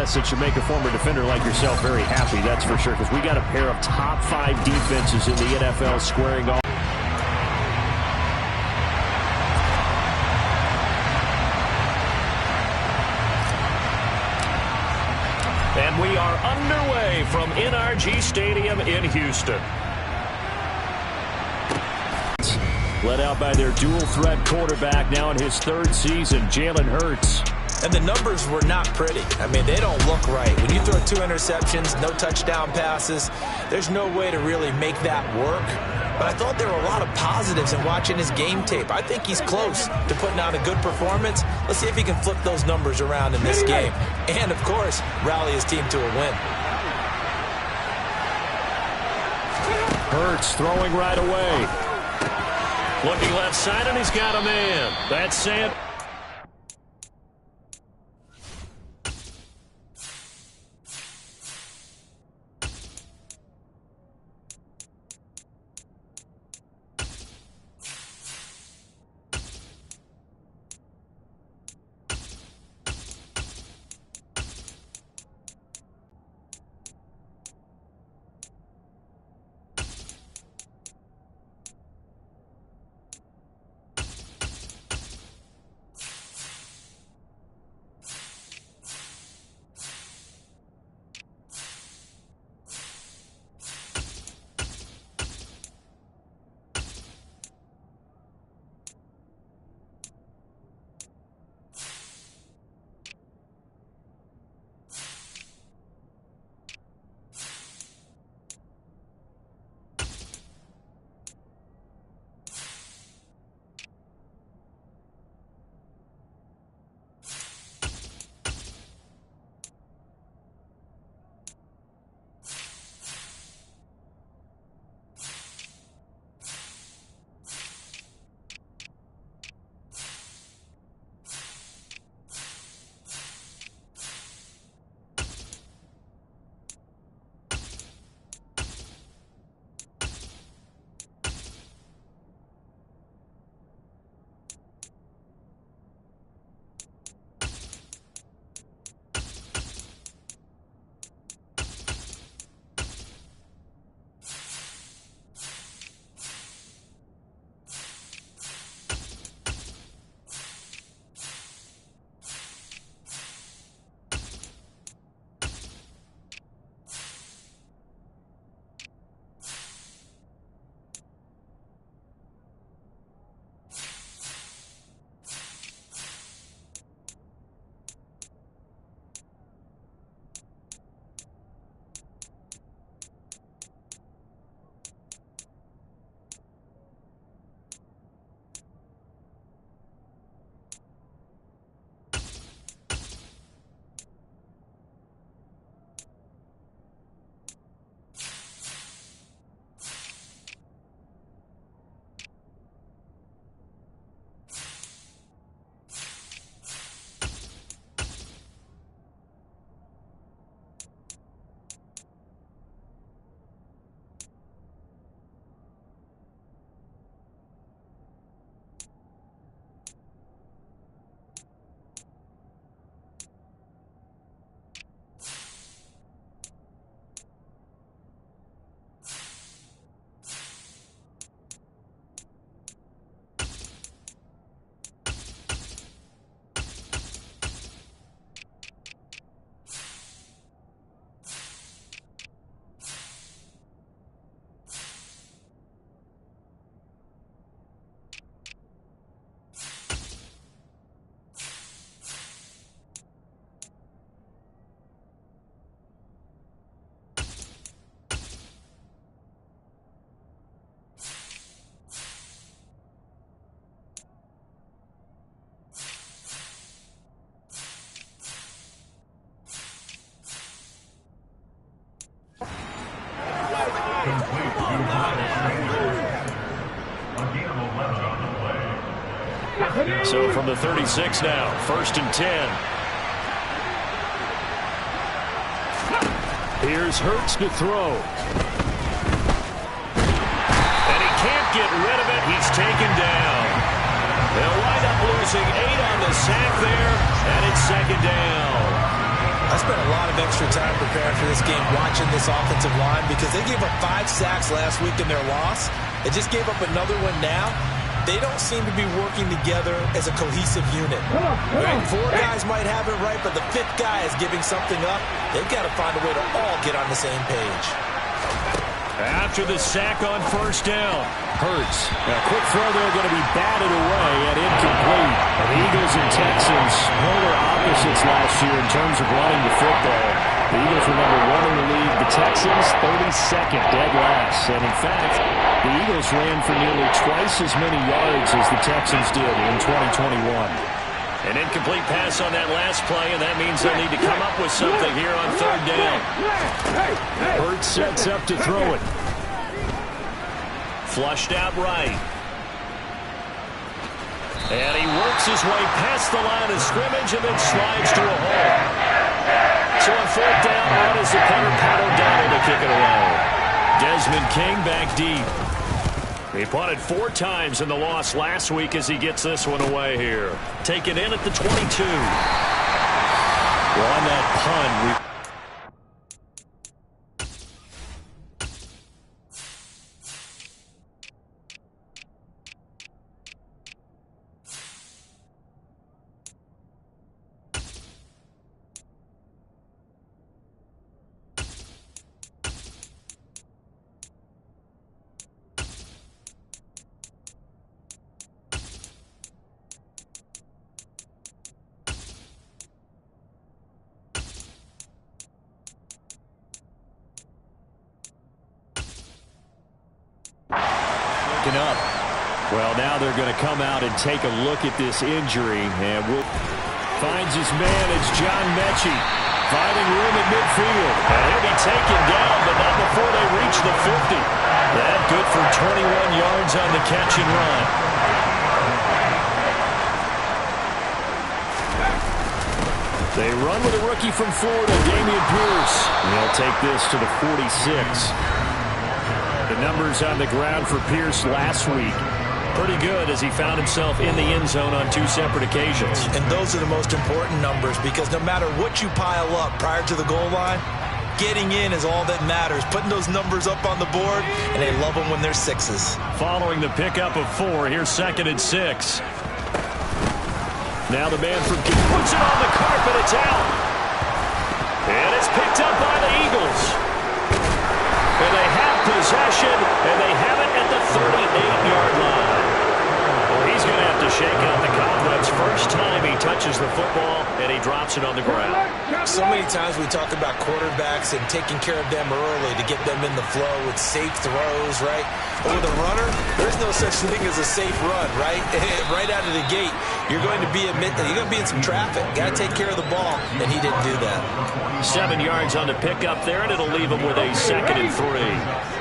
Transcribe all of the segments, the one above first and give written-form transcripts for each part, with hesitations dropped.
success that should make a former defender like yourself very happy, that's for sure, because we got a pair of top 5 defenses in the NFL squaring off. And we are underway from NRG Stadium in Houston. Led out by their dual-threat quarterback now in his 3rd season, Jalen Hurts. And the numbers were not pretty. I mean, they don't look right. When you throw 2 interceptions, no touchdown passes, there's no way to really make that work. But I thought there were a lot of positives in watching his game tape. I think he's close to putting out a good performance. Let's see if he can flip those numbers around in this game. And, of course, rally his team to a win. Hurts throwing right away. Looking left side, and he's got a man. That's Sam. So from the 36 now, 1st and 10. Here's Hurts to throw. And he can't get rid of it. He's taken down. They'll wind up losing 8 on the sack there, and it's 2nd down. That's spent a lot of extra time preparing for this game, watching this offensive line, because they gave up 5 sacks last week in their loss. They just gave up another one now. They don't seem to be working together as a cohesive unit. Right? 4 guys might have it right, but the 5th guy is giving something up. They've got to find a way to all get on the same page. After the sack on first down, Hurts. A quick throw there going to be batted away and incomplete. And the Eagles and Texans, polar opposites last year in terms of running the football. The Eagles were number 1 in the league. The Texans, 32nd, dead last. And in fact, the Eagles ran for nearly twice as many yards as the Texans did in 2021. An incomplete pass on that last play, and that means they'll need to come up with something here on third down. Hurts sets up to throw it. Flushed out right. And he works his way past the line of scrimmage and then slides to a hole. So on fourth down, out is the punter, Pat O'Donnell, to kick it away. Desmond King back deep. He punted 4 times in the loss last week as he gets this one away here. Taken in at the 22. Well, on that punt, up. Well, now they're going to come out and take a look at this injury. And finds his man. It's John Mechie finding room at midfield. And he'll be taken down, but not before they reach the 50. That good for 21 yards on the catch and run. They run with a rookie from Florida, Dameon Pierce. And they'll take this to the 46. The numbers on the ground for Pierce last week, pretty good as he found himself in the end zone on 2 separate occasions. And those are the most important numbers, because no matter what you pile up prior to the goal line, getting in is all that matters. Putting those numbers up on the board, and they love them when they're 6s. Following the pickup of 4, here's 2nd and 6. Now the man from King puts it on the carpet, it's out. And it's picked up by the Eagles. And they have possession, and they have it at the 38-yard line. Well, he's going to have to shake out the cobwebs first time he touches the football, and he drops it on the ground. So many times we talk about quarterbacks and taking care of them early to get them in the flow with safe throws, right? But with a runner, there's no such thing as a safe run, right? Right out of the gate, you're going to be in some traffic. Got to take care of the ball, and he didn't do that. 7 yards on the pickup there, and it'll leave him with a 2nd and 3.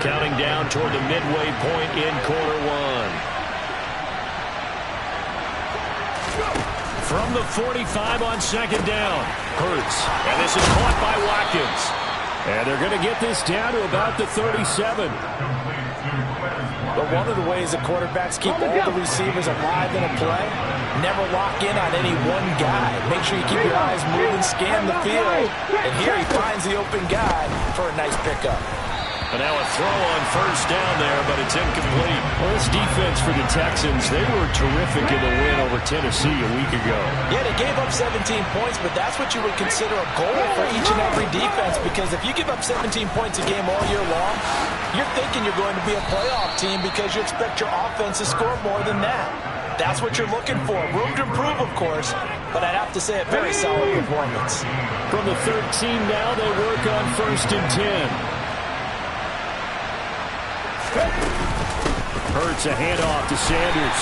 Counting down toward the midway point in quarter 1. From the 45 on 2nd down, Hurts. And this is caught by Watkins. And they're going to get this down to about the 37. But one of the ways that quarterbacks keep all the receivers alive in a play, never lock in on any one guy. Make sure you keep your eyes moving, scan the field. And here he finds the open guy for a nice pickup. And now a throw on first down there, but it's incomplete. Well, this defense for the Texans, they were terrific in the win over Tennessee a week ago. Yeah, they gave up 17 points, but that's what you would consider a goal for each and every defense, because if you give up 17 points a game all year long, you're thinking you're going to be a playoff team because you expect your offense to score more than that. That's what you're looking for. Room to improve, of course, but I'd have to say a very solid performance. From the 13 now, they work on 1st and 10. Hurts a handoff to Sanders.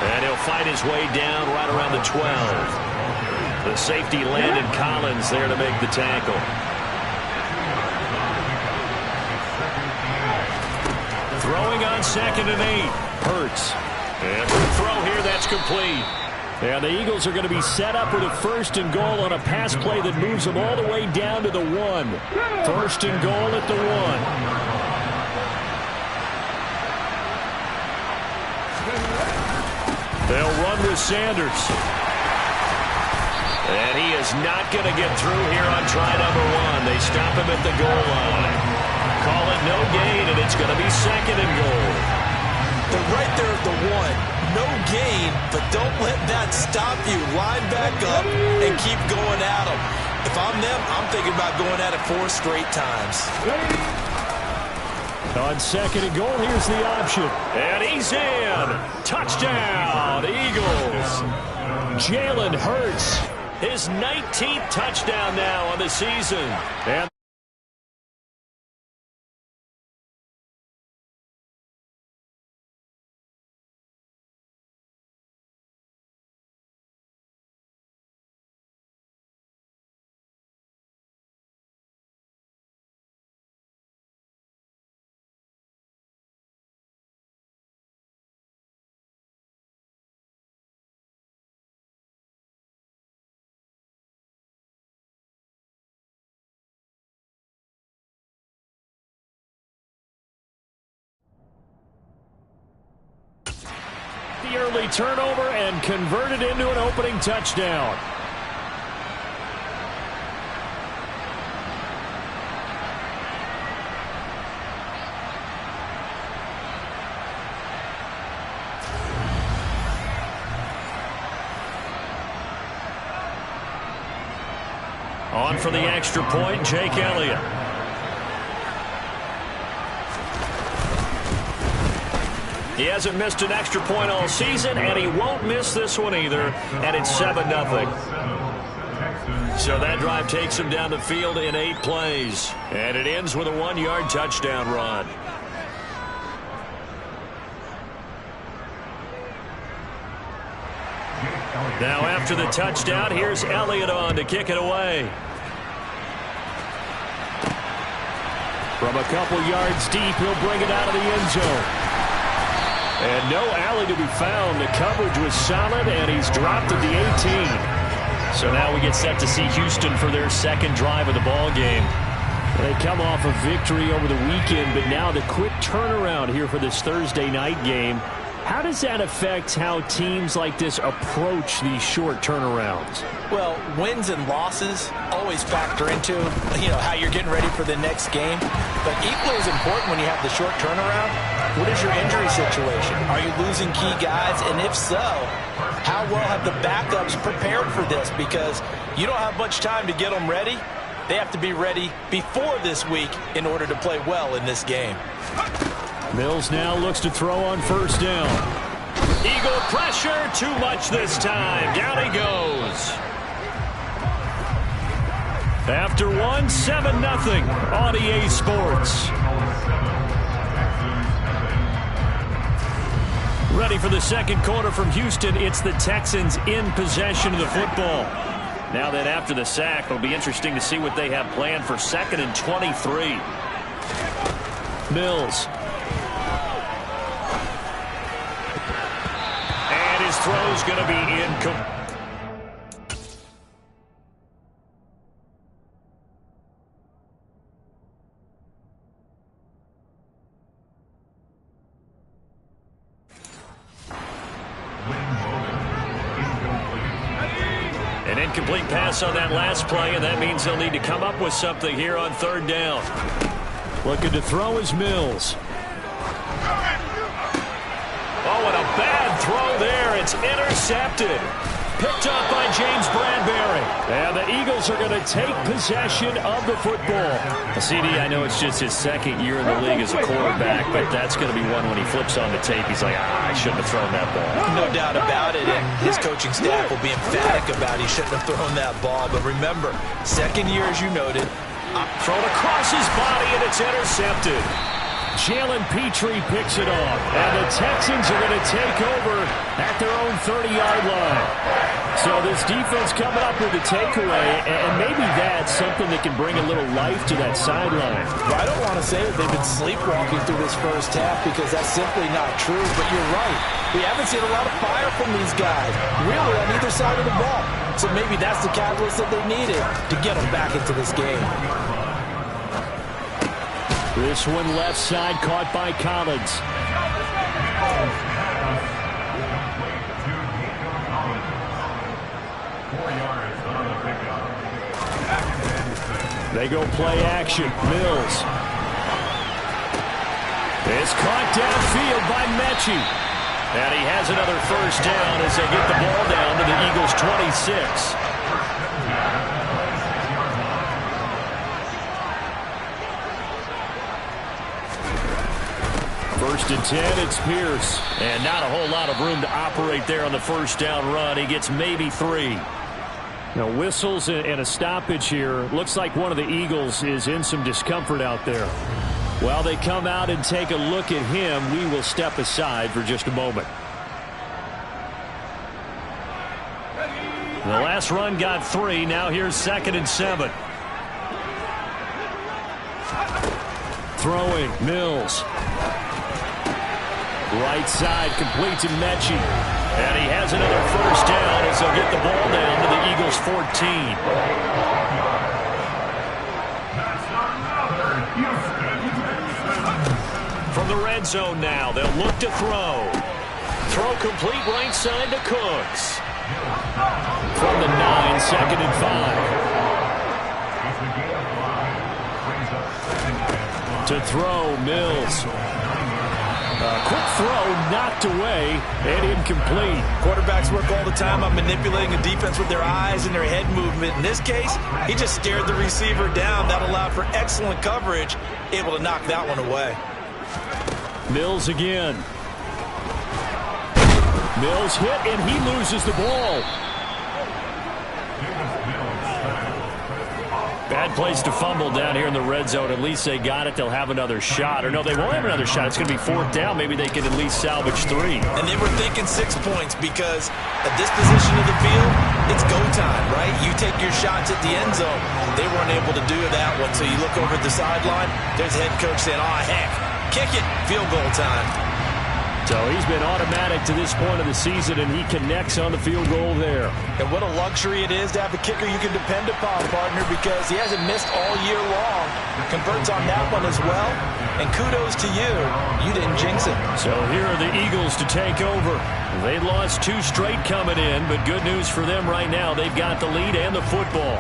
And he'll fight his way down right around the 12. The safety Landon Collins there to make the tackle. Throwing on 2nd and 8. Hurts. And for the throw here, that's complete. And the Eagles are going to be set up with a 1st and goal on a pass play that moves them all the way down to the 1. 1st and goal at the 1. They'll run with Sanders. And he is is not going to get through here on try number 1. They stop him at the goal line. Call it no gain, and it's going to be 2nd and goal. They're right there at the 1. No gain, but don't let that stop you. Line back up and keep going at them. If I'm them, I'm thinking about going at it 4 straight times. On 2nd and goal, here's the option. And he's in. Touchdown, Eagles. Jalen Hurts, his 19th touchdown now on the season. And the early turnover and converted into an opening touchdown. On for the extra point, Jake Elliott. He hasn't missed an extra point all season, and he won't miss this one either, and it's 7-0. So that drive takes him down the field in 8 plays, and it ends with a 1-yard touchdown run. Now after the touchdown, here's Elliott on to kick it away. From a couple yards deep, he'll bring it out of the end zone. And no alley to be found. The coverage was solid, and he's dropped at the 18. So now we get set to see Houston for their 2nd drive of the ball game. They come off a victory over the weekend, but now the quick turnaround here for this Thursday night game. How does that affect how teams like this approach these short turnarounds? Well, wins and losses always factor into, how you're getting ready for the next game. But equally as important when you have the short turnaround, what is your injury situation? Are you losing key guys? And if so, how well have the backups prepared for this? Because you don't have much time to get them ready. They have to be ready before this week in order to play well in this game. Mills now looks to throw on 1st down. Eagle pressure, too much this time. Down he goes. After 1, 7-0 on EA Sports. Ready for the 2nd quarter from Houston. It's the Texans in possession of the football. Now that after the sack, it'll be interesting to see what they have planned for 2nd and 23. Mills. And his throw's going to be incomplete. An incomplete pass on that last play, and that means they'll need to come up with something here on 3rd down. Looking to throw is Mills. Oh, and a bad throw there. It's intercepted. Picked up by James Bradbury. And the Eagles are going to take possession of the football. CD, I know it's just his 2nd year in the league as a quarterback, but that's going to be one when he flips on the tape. He's like, I shouldn't have thrown that ball. No doubt about it, and his coaching staff will be emphatic about he shouldn't have thrown that ball. But remember, 2nd year, as you noted. Thrown across his body, and it's intercepted. Jalen Petrie picks it off, and the Texans are going to take over at their own 30-yard line. So this defense coming up with a takeaway, and maybe that's something that can bring a little life to that sideline. Well, I don't want to say that they've been sleepwalking through this first half because that's simply not true, but you're right. We haven't seen a lot of fire from these guys, really on either side of the ball. So maybe that's the catalyst that they needed to get them back into this game. This one left side caught by Collins. They go play action. Mills. It's caught downfield by Mechie. And he has another first down as they get the ball down to the Eagles' 26. First and 10, it's Pierce. And not a whole lot of room to operate there on the first down run. He gets maybe 3. Now, whistles and a stoppage here. Looks like one of the Eagles is in some discomfort out there. While they come out and take a look at him, we will step aside for just a moment. The last run got 3. Now here's 2nd and 7. Throwing, Mills. Right side, complete to Mechie. And he has another first down as they'll get the ball down to the Eagles' 14. From the red zone now, they'll look to throw. Throw complete right side to Cooks. From the 9, 2nd and 5. To throw, Mills. Quick throw, knocked away, and incomplete. Quarterbacks work all the time on manipulating the defense with their eyes and their head movement. In this case, he just stared the receiver down. That allowed for excellent coverage, able to knock that one away. Mills again. Mills hit, and he loses the ball. Bad place to fumble down here in the red zone. At least they got it. They'll have another shot. Or no, they won't have another shot. It's going to be 4th down. Maybe they can at least salvage 3. And they were thinking 6 points because at this position of the field, it's go time, right? You take your shots at the end zone. They weren't able to do that one. So you look over at the sideline, there's the head coach saying, oh, heck, kick it, field goal time. So he's been automatic to this point of the season, and he connects on the field goal there. And what a luxury it is to have a kicker you can depend upon, partner, because he hasn't missed all year long. Converts on that one as well. And kudos to you. You didn't jinx it. So here are the Eagles to take over. They lost 2 straight coming in, but good news for them right now. They've got the lead and the football.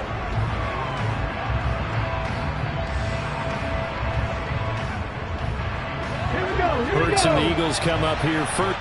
Hurts and the Eagles come up here first.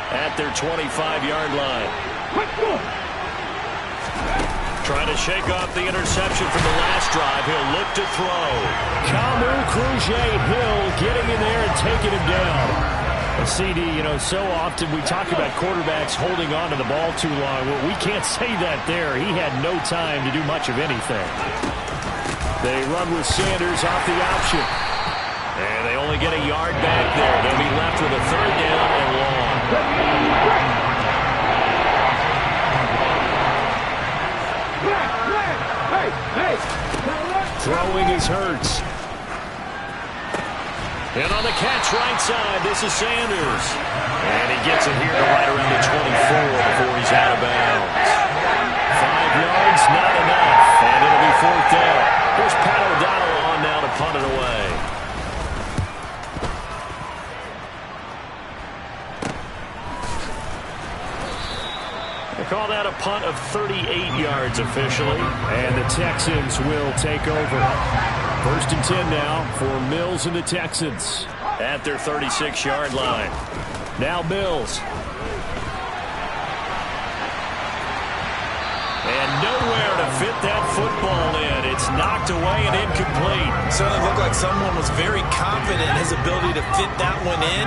At their 25-yard line. Trying to shake off the interception from the last drive. He'll look to throw. Kamu Cruz-Hill getting in there and taking him down. A CD, so often we talk about quarterbacks holding on to the ball too long. Well, we can't say that there. He had no time to do much of anything. They run with Sanders off the option. And they only get a yard back there. They'll be left with a 3rd down and long. Throwing is Hurts. And on the catch right side, this is Sanders. And he gets it here to right around the 24 before he's out of bounds. 5 yards, not enough. And it'll be 4th down. Here's Pat O'Donnell on now to punt it away. They call that a punt of 38 yards officially. And the Texans will take over. 1st and 10 now for Mills and the Texans at their 36-yard line. Now Mills. And nowhere to fit that football in. It's knocked away and incomplete. Certainly looked like someone was very confident in his ability to fit that one in.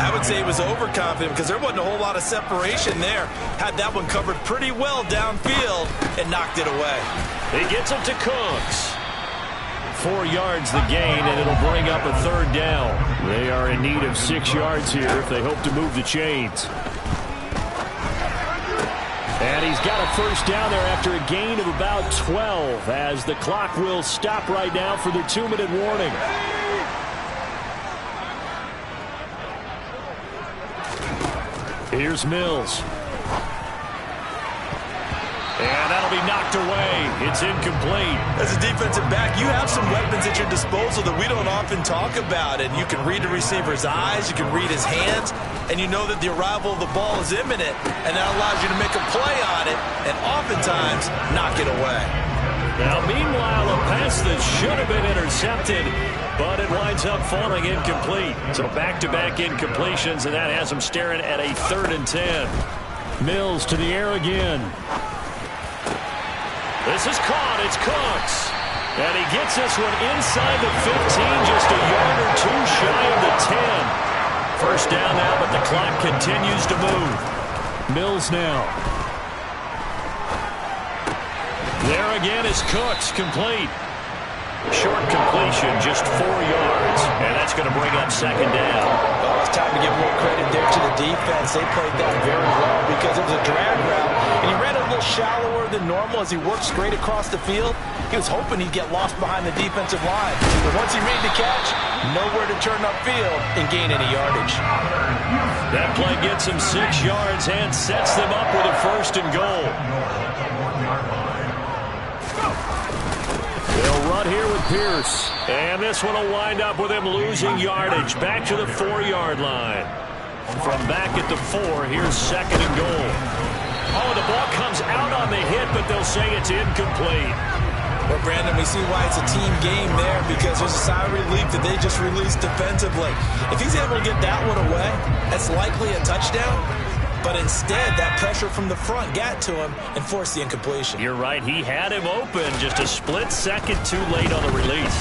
I would say he was overconfident because there wasn't a whole lot of separation there. Had that one covered pretty well downfield and knocked it away. He gets it to Cooks. 4 yards the gain, and it'll bring up a 3rd down. They are in need of 6 yards here if they hope to move the chains. And he's got a 1st down there after a gain of about 12 as the clock will stop right now for the 2-minute warning. Here's Mills. And that'll be knocked away. It's incomplete. As a defensive back, you have some weapons at your disposal that we don't often talk about. And you can read the receiver's eyes, you can read his hands, and you know that the arrival of the ball is imminent, and that allows you to make a play on it and oftentimes knock it away. Now, meanwhile, a pass that should have been intercepted, but it winds up falling incomplete. So back-to-back incompletions, and that has them staring at a 3rd and 10. Mills to the air again. This is caught. It's Cooks. And he gets this one inside the 15, just a yard or 2 shy of the 10. 1st down now, but the clock continues to move. Mills now. There again is Cooks, complete. Short completion, just 4 yards, and that's going to bring up 2nd down. Well, it's time to give more credit there to the defense. They played that very well because it was a drag route, and he ran a little shallower than normal as he worked straight across the field. He was hoping he'd get lost behind the defensive line. But once he made the catch, nowhere to turn upfield and gain any yardage. That play gets him 6 yards and sets them up with a 1st and goal. They'll run here with Pierce. And this one will wind up with him losing yardage. Back to the 4-yard line. From back at the 4, here's 2nd and goal. Oh, the ball comes out on the hit, but they'll say it's incomplete. Well, Brandon, we see why it's a team game there because there's a sigh of relief that they just released defensively. If he's able to get that one away, that's likely a touchdown. But instead, that pressure from the front got to him and forced the incompletion. You're right. He had him open just a split second too late on the release.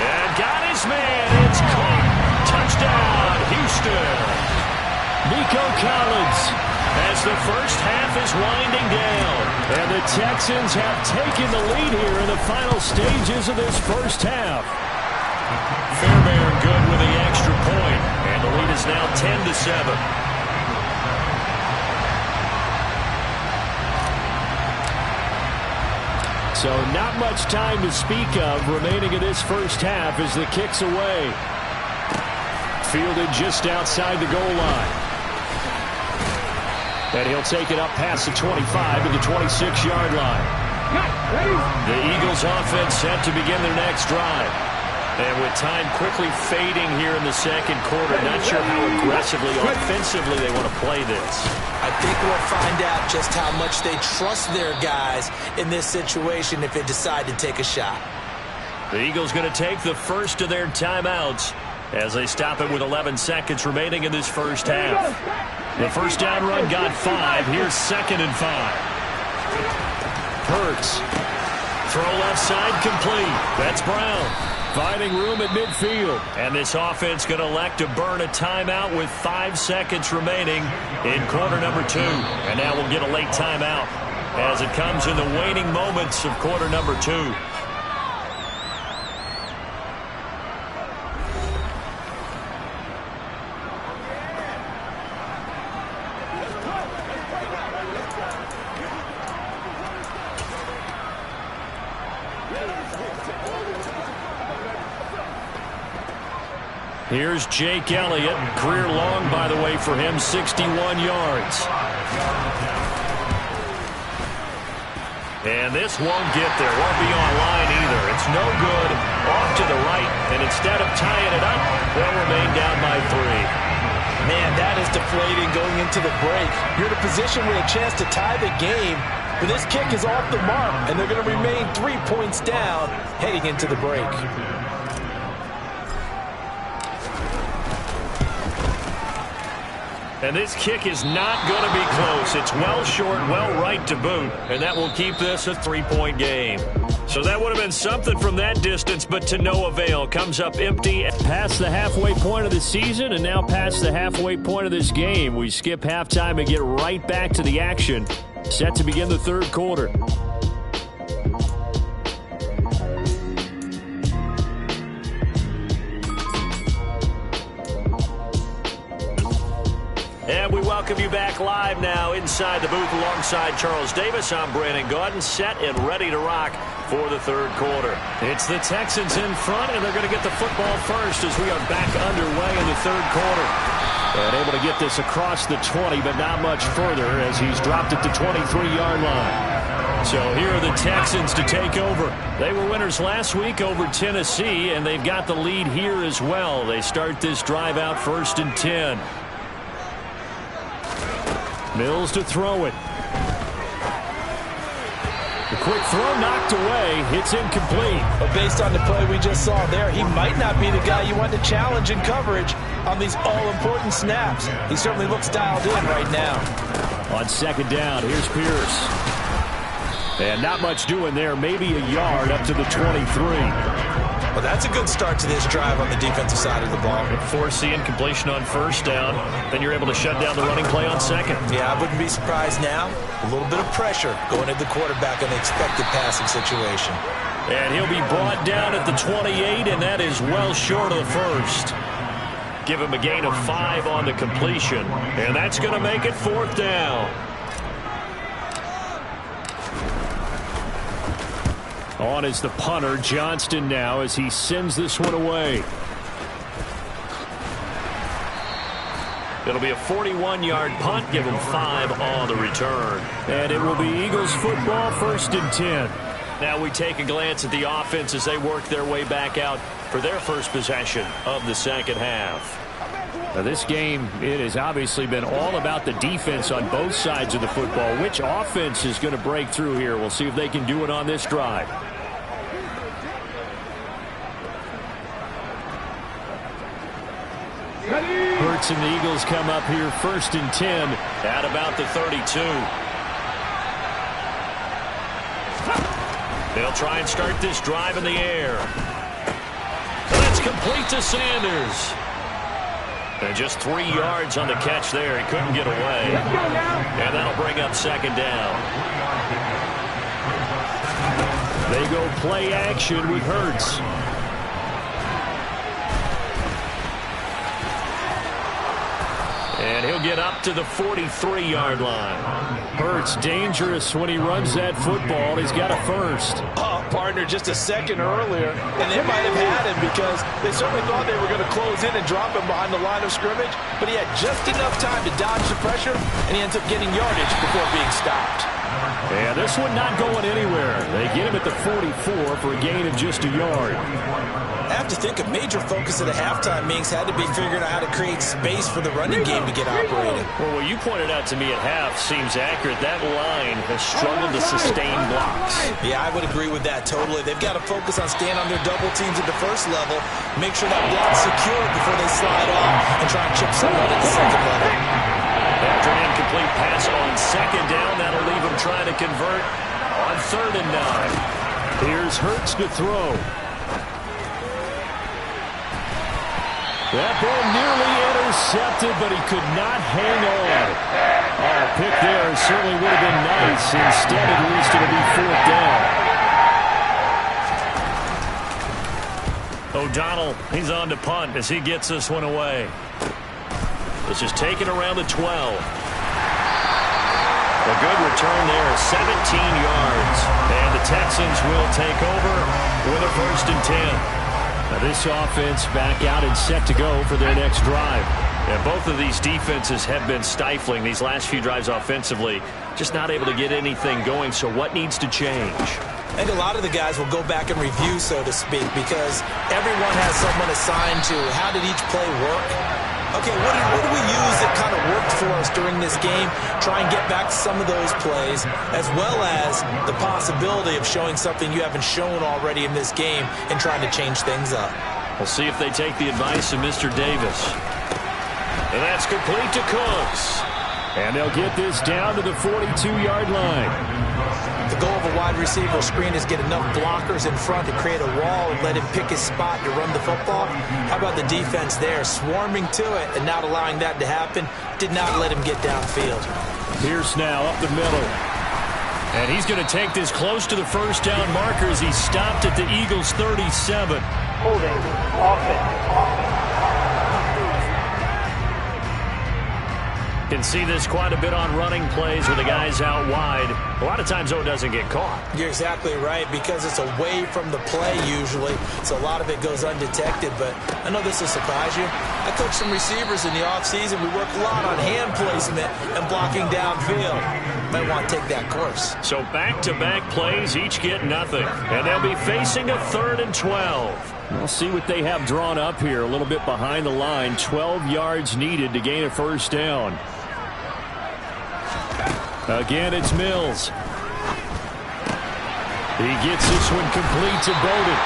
And got his man. It's caught. Touchdown, Houston. Nico Collins as the 1st half is winding down. And the Texans have taken the lead here in the final stages of this 1st half. Fairbairn good with the extra point. And the lead is now 10-7. So not much time to speak of remaining in this 1st half as the kick's away. Fielded just outside the goal line. And he'll take it up past the 25 to the 26-yard line. The Eagles offense set to begin their next drive. And with time quickly fading here in the 2nd quarter, not sure how aggressively, offensively they want to play this. I think we'll find out just how much they trust their guys in this situation if they decide to take a shot. The Eagles going to take the first of their timeouts as they stop it with 11 seconds remaining in this 1st half. The 1st down run got 5. Here's 2nd and 5. Hurts. Throw left side complete. That's Brown. Finding room at midfield. And this offense going to elect to burn a timeout with 5 seconds remaining in quarter number 2. And now we'll get a late timeout as it comes in the waning moments of quarter number 2. Here's Jake Elliott. Career long, by the way, for him, 61 yards. And this won't get there. Won't be on line either. It's no good. Off to the right. And instead of tying it up, they'll remain down by 3. Man, that is deflating going into the break. You're in a position with a chance to tie the game, but this kick is off the mark, and they're going to remain 3 points down heading into the break. And this kick is not going to be close. It's well short, well right to boot, and that will keep this a 3-point game. So that would have been something from that distance, but to no avail. Comes up empty. Past the halfway point of the season, and now past the halfway point of this game. We skip halftime and get right back to the action. Set to begin the third quarter. And we welcome you back live now inside the booth alongside Charles Davis. I'm Brandon Gaudin, set and ready to rock for the third quarter. It's the Texans in front, and they're going to get the football first as we are back underway in the third quarter. And able to get this across the 20, but not much further as he's dropped it to 23-yard line. So here are the Texans to take over. They were winners last week over Tennessee, and they've got the lead here as well. They start this drive out 1st and 10. Mills to throw it. The quick throw knocked away. It's incomplete. But based on the play we just saw there, he might not be the guy you want to challenge in coverage on these all-important snaps. He certainly looks dialed in right now. On second down, here's Pierce. And not much doing there. Maybe a yard up to the 23. Well, that's a good start to this drive on the defensive side of the ball. Force the incompletion on first down. Then you're able to shut down the running play on second. Yeah, I wouldn't be surprised now. A little bit of pressure going at the quarterback in the expected passing situation. And he'll be brought down at the 28, and that is well short of the first. Give him a gain of 5 on the completion. And that's going to make it 4th down. On is the punter, Johnston, now as he sends this one away. It'll be a 41-yard punt. Give him 5 on the return. And it will be Eagles football, 1st and 10. Now we take a glance at the offense as they work their way back out for their first possession of the second half. Now this game, it has obviously been all about the defense on both sides of the football. Which offense is going to break through here? We'll see if they can do it on this drive. Hurts and the Eagles come up here 1st and 10 at about the 32. They'll try and start this drive in the air. That's complete to Sanders. And just 3 yards on the catch there. He couldn't get away. And that'll bring up second down. They go play action with Hurts. And he'll get up to the 43-yard line. Hurts dangerous when he runs that football. He's got a first. Oh, partner, just a second earlier, and they might have had him because they certainly thought they were going to close in and drop him behind the line of scrimmage, but he had just enough time to dodge the pressure, and he ends up getting yardage before being stopped. And this one not going anywhere. They get him at the 44 for a gain of just a yard. I have to think a major focus of the halftime meetings had to be figuring out how to create space for the running game to get operating. Well, what you pointed out to me at half seems accurate. That line has struggled to sustain blocks. Yeah, I would agree with that totally. They've got to focus on staying on their double teams at the first level, make sure that block's secure before they slide off and try and chip someone at the second level. After an incomplete pass on second down, that'll leave them trying to convert on 3rd and 9. Here's Hurts to throw. That ball nearly intercepted, but he could not hang on. Oh, pick there certainly would have been nice. Instead, at least it'll be 4th down. O'Donnell, he's on to punt as he gets this one away. This is taken around the 12. A good return there, 17 yards. And the Texans will take over with a 1st and 10. Now this offense back out and set to go for their next drive. And both of these defenses have been stifling these last few drives offensively. Just not able to get anything going. So what needs to change? I think a lot of the guys will go back and review, so to speak, because everyone has someone assigned to how did each play work. okay, what do we use that kind of worked for us during this game? Try and get back to some of those plays, as well as the possibility of showing something you haven't shown already in this game and trying to change things up. We'll see if they take the advice of Mr. Davis. And that's complete to Cooks. And they'll get this down to the 42-yard line. The goal of a wide receiver screen is get enough blockers in front to create a wall and let him pick his spot to run the football. How about the defense there, swarming to it and not allowing that to happen? Did not let him get downfield. Pierce now up the middle. And he's going to take this close to the first down marker as he stopped at the Eagles' 37. Holding offense. Can see this quite a bit on running plays with the guys out wide. A lot of times, though, it doesn't get caught. You're exactly right, because it's away from the play usually, so a lot of it goes undetected. But I know this will surprise you. I coach some receivers in the offseason. We work a lot on hand placement and blocking downfield. Might want to take that course. So back-to-back plays, each get nothing. And they'll be facing a 3rd and 12. We'll see what they have drawn up here. A little bit behind the line. 12 yards needed to gain a first down. Again, it's Mills. He gets this one complete to Bowden.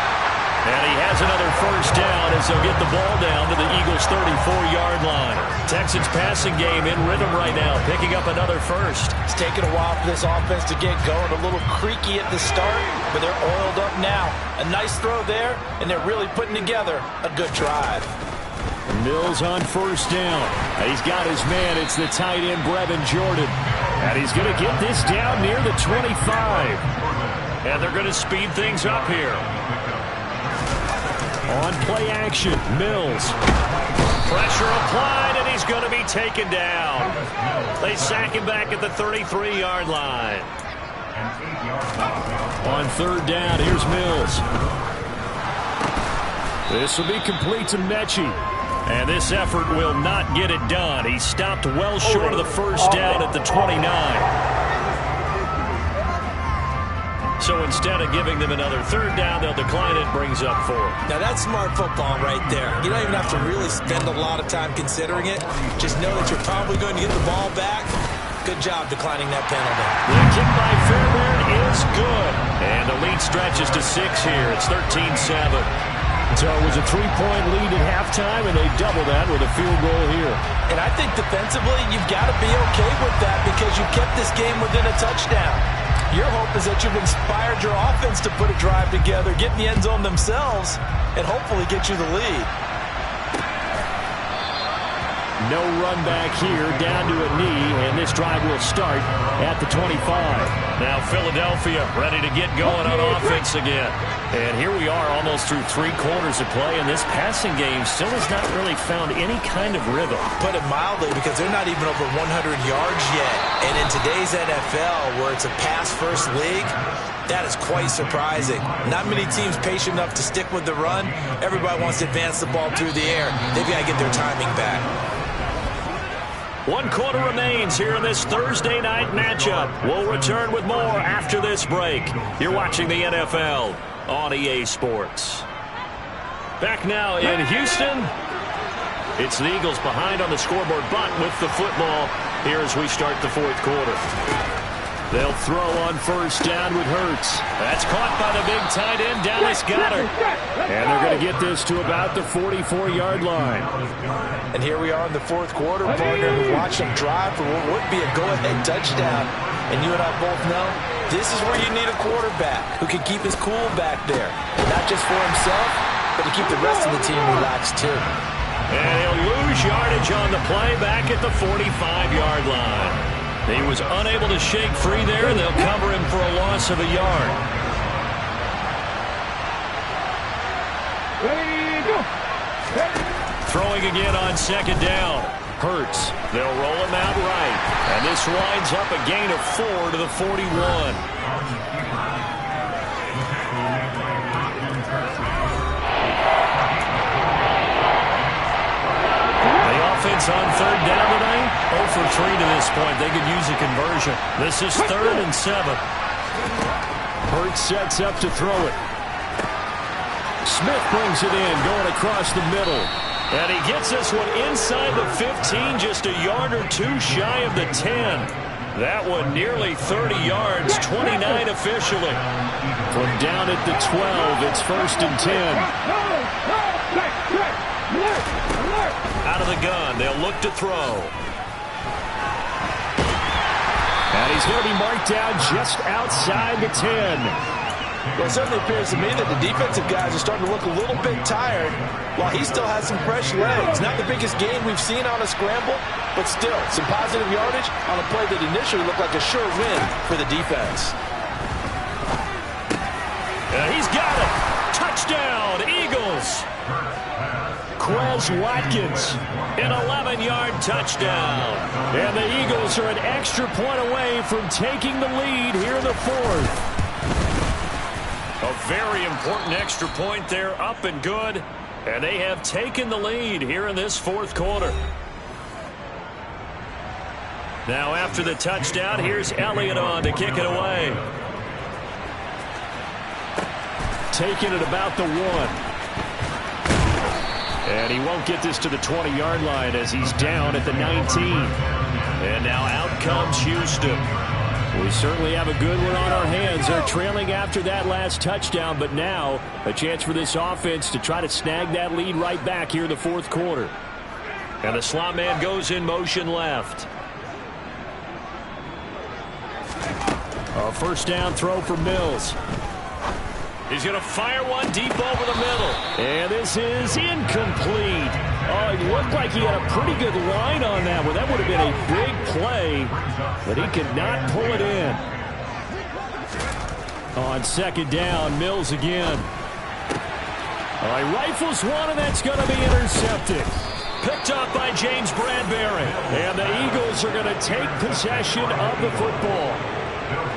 And he has another first down as they'll get the ball down to the Eagles' 34-yard line. Texans passing game in rhythm right now, picking up another first. It's taken a while for this offense to get going. A little creaky at the start, but they're oiled up now. A nice throw there, and they're really putting together a good drive. Mills on first down. He's got his man. It's the tight end, Brevin Jordan. And he's going to get this down near the 25. And they're going to speed things up here. On play action, Mills. Pressure applied, and he's going to be taken down. They sack him back at the 33-yard line. On 3rd down, here's Mills. This will be complete to Mechie. And this effort will not get it done. He stopped well short of the first down at the 29. So instead of giving them another 3rd down, they'll decline it, brings up 4. Now that's smart football right there. You don't even have to really spend a lot of time considering it. Just know that you're probably going to get the ball back. Good job declining that penalty. The kick by Fairbairn is good. And the lead stretches to 6 here. It's 13-7. So it was a 3-point lead at halftime, and they double that with a field goal here. And I think defensively, you've got to be okay with that because you kept this game within a touchdown. Your hope is that you've inspired your offense to put a drive together, get in the end zone themselves, and hopefully get you the lead. No run back here, down to a knee, and this drive will start at the 25. Now Philadelphia ready to get going on offense again. And here we are almost through 3 quarters of play, and this passing game still has not really found any kind of rhythm. Put it mildly, because they're not even over 100 yards yet. And in today's NFL, where it's a pass-first league, that is quite surprising. Not many teams patient enough to stick with the run. Everybody wants to advance the ball through the air. They've got to get their timing back. 1 quarter remains here in this Thursday night matchup. We'll return with more after this break. You're watching the NFL on EA Sports. Back now in Houston. It's the Eagles behind on the scoreboard, but with the football here as we start the 4th quarter. They'll throw on first down with Hurts. That's caught by the big tight end, Dallas Goedert. And they're going to get this to about the 44-yard line. And here we are in the 4th quarter, partner, and watch them drive for what would be a go-ahead touchdown. And you and I both know this is where you need a quarterback who can keep his cool back there. Not just for himself, but to keep the rest of the team relaxed too. And he'll lose yardage on the play back at the 45-yard line. He was unable to shake free there, and they'll cover him for a loss of a yard. Throwing again on 2nd down. Hurts. They'll roll him out right. And this winds up a gain of 4 to the 41. Offense on 3rd down tonight. 0 for 3 to this point. They could use a conversion. This is 3rd and 7. Hurts sets up to throw it. Smith brings it in, going across the middle. And he gets this one inside the 15, just a yard or two shy of the 10. That one nearly 30 yards, 29 officially. From down at the 12, it's 1st and 10. Out of the gun, they'll look to throw. And he's going to be marked down just outside the 10. Well, it certainly appears to me that the defensive guys are starting to look a little bit tired while he still has some fresh legs. Not the biggest gain we've seen on a scramble, but still some positive yardage on a play that initially looked like a sure win for the defense. He's got it. Touchdown, Eagles. Quez Watkins, an 11-yard touchdown. And the Eagles are an extra point away from taking the lead here in the 4th. A very important extra point there, up and good. And they have taken the lead here in this 4th quarter. Now after the touchdown, here's Elliott on to kick it away. Taking it about the 1. And he won't get this to the 20-yard line as he's down at the 19. And now out comes Houston. We certainly have a good one on our hands. They're trailing after that last touchdown, but now a chance for this offense to try to snag that lead right back here in the 4th quarter. And the slot man goes in motion left. A 1st down throw for Mills. He's going to fire one deep over the middle. And this is incomplete. Oh, it looked like he had a pretty good line on that one. That would have been a big play, but he could not pull it in. On 2nd down, Mills again. He rifles one, and that's going to be intercepted. Picked up by James Bradbury. And the Eagles are going to take possession of the football.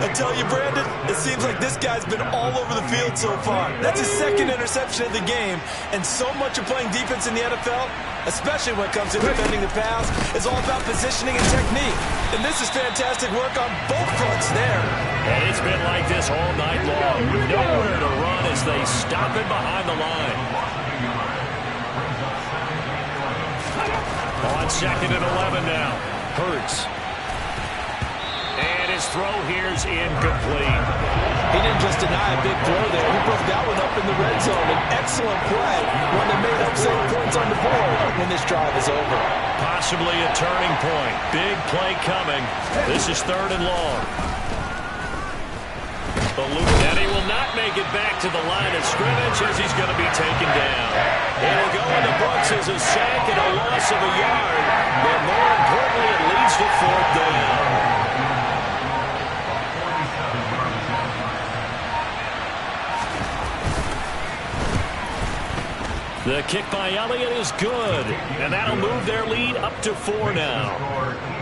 I tell you, Brandon, it seems like this guy's been all over the field so far. That's his 2nd interception of the game, and so much of playing defense in the NFL, especially when it comes to defending the pass, is all about positioning and technique. And this is fantastic work on both fronts there. And it's been like this all night long. Nowhere to run as they stop it behind the line. On 2nd and 11 now. Hurts. And his throw here's incomplete. He didn't just deny a big throw there. He broke that one up in the red zone. An excellent play. One that may help save points on the board when this drive is over. Possibly a turning point. Big play coming. This is 3rd and long. And he will not make it back to the line of scrimmage as he's going to be taken down. It'll go in the books as a sack and a loss of a yard. But more importantly, it leads to 4th down. The kick by Elliott is good, and that'll move their lead up to 4 now.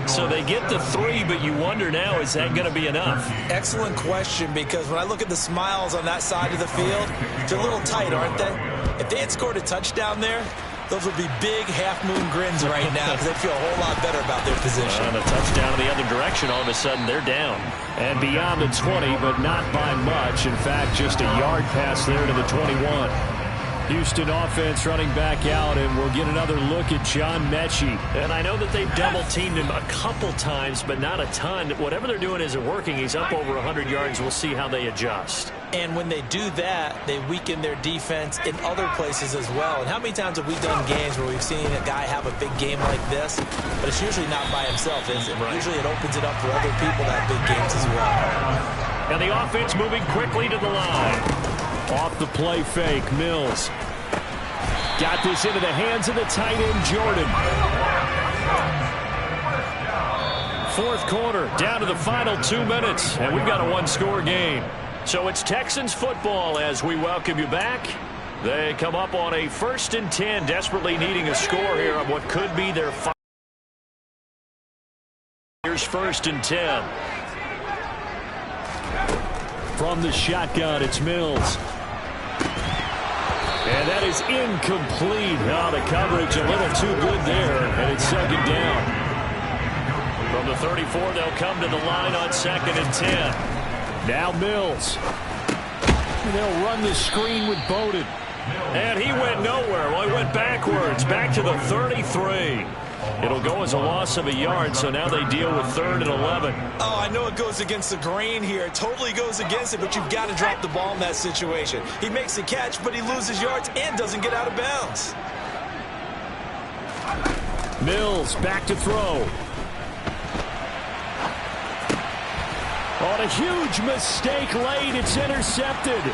So they get to 3, but you wonder now, is that going to be enough? Excellent question, because when I look at the smiles on that side of the field, they're a little tight, aren't they? If they had scored a touchdown there, those would be big half-moon grins right now because they feel a whole lot better about their position. And a touchdown in the other direction, all of a sudden they're down. And beyond the 20, but not by much. In fact, just a yard pass there to the 21. Houston offense running back out, and we'll get another look at John Mechie. And I know that they've double-teamed him a couple times, but not a ton. Whatever they're doing isn't working. He's up over 100 yards. We'll see how they adjust. And when they do that, they weaken their defense in other places as well. And how many times have we done games where we've seen a guy have a big game like this, but it's usually not by himself, is it? Right. Usually it opens it up for other people to have big games as well. And the offense moving quickly to the line. Off the play fake, Mills. Got this into the hands of the tight end, Jordan. 4th quarter, down to the final 2 minutes, and we've got a one-score game. So it's Texans football as we welcome you back. They come up on a 1st and 10, desperately needing a score here on what could be their final. Here's 1st and 10. From the shotgun, it's Mills. And that is incomplete. Oh, the coverage a little too good there, and it's 2nd down. From the 34, they'll come to the line on 2nd and 10. Now Mills. They'll run the screen with Bowden. And he went nowhere. Well, he went backwards, back to the 33. It'll go as a loss of a yard, so now they deal with 3rd and 11. Oh, I know it goes against the grain here. It totally goes against it, but you've got to drop the ball in that situation. He makes the catch, but he loses yards and doesn't get out of bounds. Mills back to throw. On a huge mistake late, it's intercepted.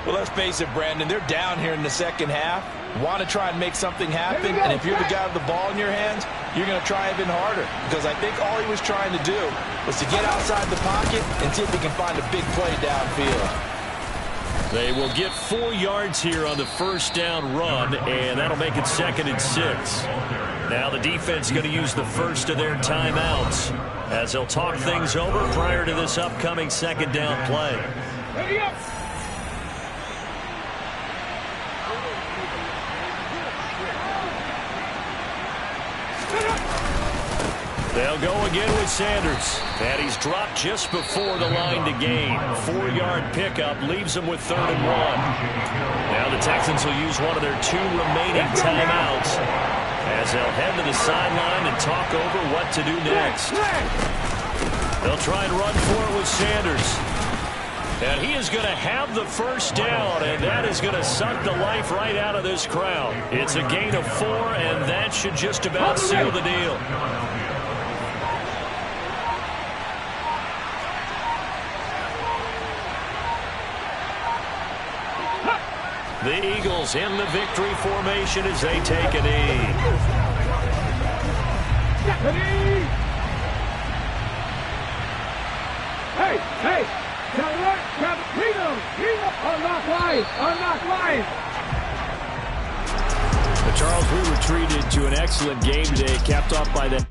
Well, let's face it, Brandon, they're down here in the second half. Want to try and make something happen, and if you're the guy with the ball in your hands, you're going to try even harder, because I think all he was trying to do was to get outside the pocket and see if he can find a big play downfield. They will get 4 yards here on the first down run, and that'll make it 2nd and 6. Now the defense is going to use the first of their timeouts as they'll talk things over prior to this upcoming 2nd down play. They'll go again with Sanders. And he's dropped just before the line to gain. 4-yard pickup leaves him with 3rd and 1. Now the Texans will use one of their 2 remaining timeouts as they'll head to the sideline and talk over what to do next. They'll try and run for it with Sanders. And he is going to have the first down, and that is going to suck the life right out of this crowd. It's a gain of 4, and that should just about seal the deal. The Eagles in the victory formation as they take a knee. Hey! But Charles, we were treated to an excellent game today, capped off by that.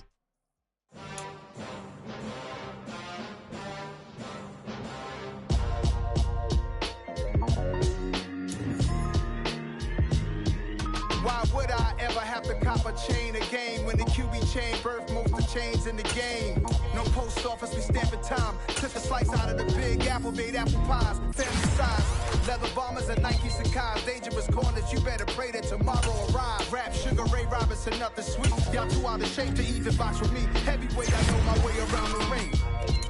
Why would I ever have to cop a chain a game when the QB chain birthed most of the chains in the game? No post office, we stamping time. Took a slice out of the big apple, made apple pies, family size. Leather bombers and Nike Sacai's, dangerous corners, you better pray that tomorrow arrive. Rap, Sugar Ray Robinson, nothing sweet. Y'all too out of shape to even box with me. Heavyweight, I know my way around the ring.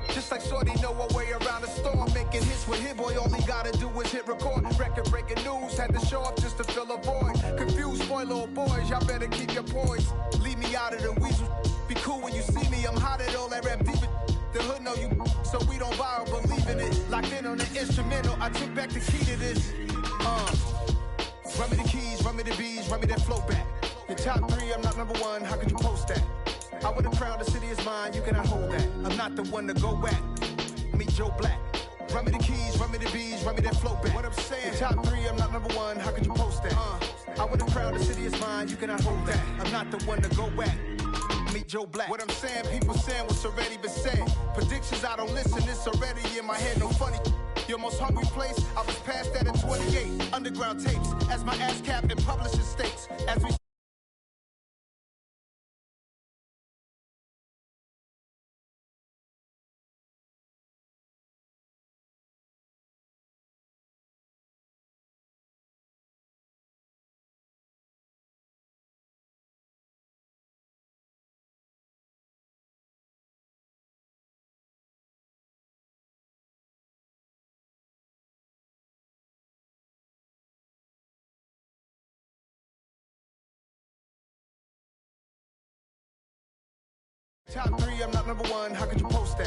Just like Shorty know her way around the storm. Making hits with Hit Boy, all he gotta do is hit record. Record-breaking news, had to show up just to fill a void. Confused, spoiled boys, y'all better keep your poise. Leave me out of the weasel. Be cool when you see me, I'm hot at all that rap deep. The hood know you, so we don't borrow, believe in it. Locked in on the instrumental, I took back the key to this. Run me the keys, run me the bees, run me that flow back. Your top 3, I'm not number 1, how could you post that? I would have crowned the city is mine, you cannot hold that. I'm not the one to go back. Meet Joe Black. Run me the keys, run me the bees, run me that flow back. What I'm saying, your top 3, I'm not number 1, how could you post that? I would have crowned the city is mine, you cannot hold that. I'm not the one to go back. Meet Joe Black. What I'm saying, people saying what's already been said. Predictions, I don't listen, it's already in my head, no funny. Your most hungry place, I was past that in 28. Underground tapes, as my ass cap in publishing states. As we top 3, I'm not number 1, how could you post that?